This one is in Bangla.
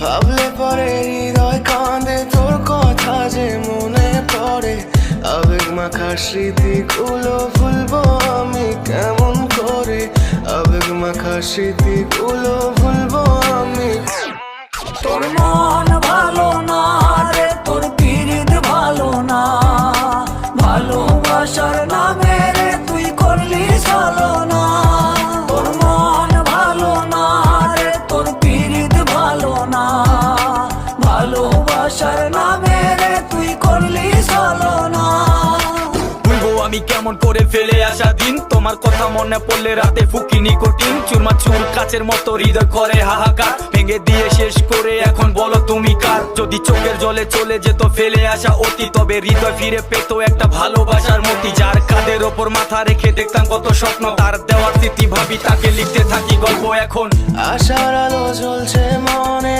ভাবলে পরে হৃদয় কাঁদে, তোর কথা যে মনে পড়ে। আবেগ মাখা স্মৃতিগুলো ভুলবো আমি কেমন করে, আবেগ মাখা স্মৃতিগুলো ভুলবো আমি। তোর মন ভালো না রে, তোর পিরিত ভালো না, ভালোবাসার নামে রে তুই করলি ছলনা। তোর মন ভালো না রে, তোর পিরিত ভালো না, ভালোবাসার নামে রে তুই করলি ছলনা। ভুলবো আমি কেমন করে ফেলে আসা দিন, তোমার কথা মনে পড়লে রাতে ফুকি নিকোটিন। চুরমা চুর কাচের মতো হৃদয় করে হাহাকার, ভেঙে দিয়ে শেষ করে এখন বলো তুমি কার। যদি চোখের জলে চলে যেত ফেলে আসা অতি, তবে হৃদয় ফিরে পেত একটা ভালোবাসার মতি। যার কাঁধের ওপর মাথা রেখে দেখতাম কত স্বপ্ন, তার দেওয়ার স্মৃতি ভাবি তাকে লিখতে থাকি গল্প এখন। আশার আলো জ্বলছে মনে,